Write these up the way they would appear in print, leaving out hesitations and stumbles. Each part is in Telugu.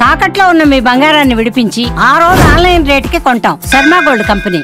తాకట్లో ఉన్న మీ బంగారాన్ని విడిపించి ఆ రోజు ఆన్లైన్ రేటుకి కొంటాం. Sharma gold company.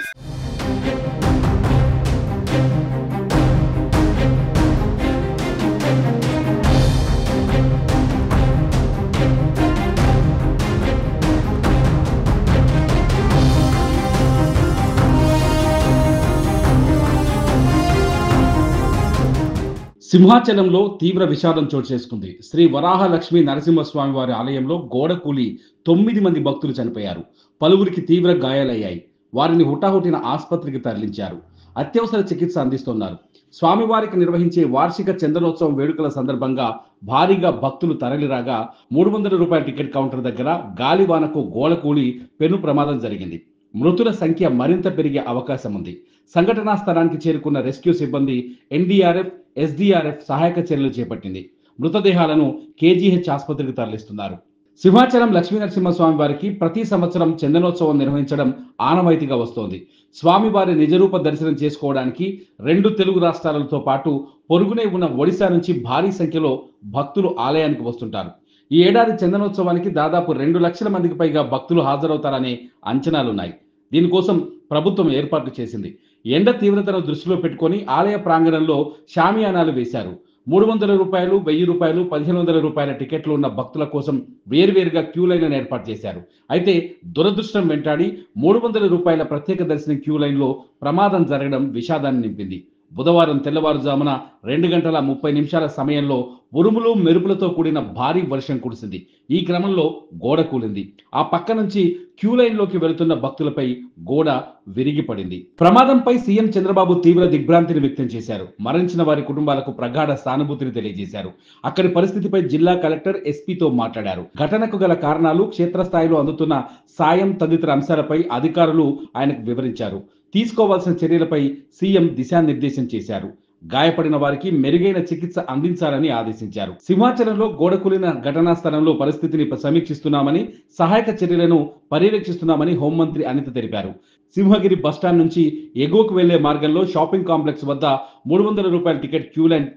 సింహాచలంలో తీవ్ర విషాదం చోటు చేసుకుంది. శ్రీ వరాహ లక్ష్మీ నరసింహస్వామి వారి ఆలయంలో గోడ కూలి 9 మంది భక్తులు చనిపోయారు. పలువురికి తీవ్ర గాయాలయ్యాయి. వారిని హుటాహుటిన ఆసుపత్రికి తరలించారు. అత్యవసర చికిత్స అందిస్తున్నారు. స్వామివారికి నిర్వహించే వార్షిక చందనోత్సవం వేడుకల సందర్భంగా భారీగా భక్తులు తరలిరాగా 300 రూపాయల టికెట్ కౌంటర్ దగ్గర గాలివానకు గోడ కూలి పెను ప్రమాదం జరిగింది. మృతుల సంఖ్య మరింత పెరిగే అవకాశం ఉంది. సంఘటనా స్థలానికి చేరుకున్న రెస్క్యూ సిబ్బంది ఎన్డీఆర్ఎఫ్, ఎస్డీఆర్ఎఫ్ సహాయక చర్యలు చేపట్టింది. మృతదేహాలను కేజీహెచ్ ఆసుపత్రికి తరలిస్తున్నారు. సింహాచలం లక్ష్మీనరసింహస్వామి వారికి ప్రతి సంవత్సరం చందనోత్సవం నిర్వహించడం ఆనవాయితీగా వస్తోంది. స్వామివారి నిజరూప దర్శనం చేసుకోవడానికి 2 తెలుగు రాష్ట్రాలతో పాటు పొరుగునే ఉన్న ఒడిశా నుంచి భారీ సంఖ్యలో భక్తులు ఆలయానికి వస్తుంటారు. ఈ ఏడాది చందనోత్సవానికి దాదాపు 2 లక్షల మందికి పైగా భక్తులు హాజరవుతారనే అంచనాలున్నాయి. దీనికోసం ప్రభుత్వం ఏర్పాట్లు చేసింది. ఎండ తీవ్రతను దృష్టిలో పెట్టుకొని ఆలయ ప్రాంగణంలో షామియానాలు వేశారు. 300 రూపాయలు, 1000 రూపాయలు, 1500 రూపాయల టికెట్లు ఉన్న భక్తుల కోసం వేర్వేరుగా క్యూ లైన్లను ఏర్పాటు చేశారు. అయితే దురదృష్టం వెంటాడి 300 రూపాయల ప్రత్యేక దర్శనం క్యూ లైన్లో ప్రమాదం జరగడం విషాదాన్ని నింపింది. బుధవారం తెల్లవారుజామున 2 గంటల 30 నిమిషాల సమయంలో ఉరుములు మెరుపులతో కూడిన భారీ వర్షం కురిసింది. ఈ క్రమంలో గోడ కూలింది. ఆ పక్క నుంచి క్యూ లైన్లోకి వెళుతున్న భక్తులపై గోడ విరిగిపడింది. ప్రమాదంపై సీఎం చంద్రబాబు తీవ్ర దిగ్భ్రాంతిని వ్యక్తం చేశారు. మరణించిన వారి కుటుంబాలకు ప్రగాఢ సానుభూతిని తెలియజేశారు. అక్కడి పరిస్థితిపై జిల్లా కలెక్టర్ ఎస్పీతో మాట్లాడారు. ఘటనకు గల కారణాలు, క్షేత్రస్థాయిలో అందుతున్న సాయం తదితర అంశాలపై అధికారులు ఆయనకు వివరించారు. తీసుకోవాల్సిన చర్యలపై సీఎం దిశానిర్దేశం చేశారు. గాయపడిన వారికి మెరుగైన చికిత్స అందించాలని ఆదేశించారు. సింహాచలంలో గోడ కూలిన ఘటనా స్థలంలో పరిస్థితిని సమీక్షిస్తున్నామని, సహాయక చర్యలను పర్యవేక్షిస్తున్నామని హోంమంత్రి అనిత తెలిపారు. సింహగిరి బస్టాండ్ నుంచి ఎగువకు వెళ్లే మార్గంలో షాపింగ్ కాంప్లెక్స్ వద్ద 300 రూపాయల టికెట్ క్యూ లైన్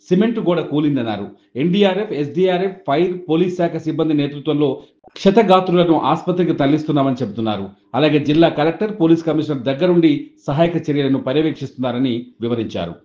సిమెంట్ గోడ కూలిందన్నారు. ఎన్డీఆర్ఎఫ్, ఎస్డీఆర్ఎఫ్, ఫైర్, పోలీస్ శాఖ సిబ్బంది నేతృత్వంలో క్షతగాత్రులను ఆసుపత్రికి తరలిస్తున్నామని చెబుతున్నారు. అలాగే జిల్లా కలెక్టర్, పోలీస్ కమిషనర్ దగ్గరుండి సహాయక చర్యలను పర్యవేక్షిస్తున్నారని వివరించారు.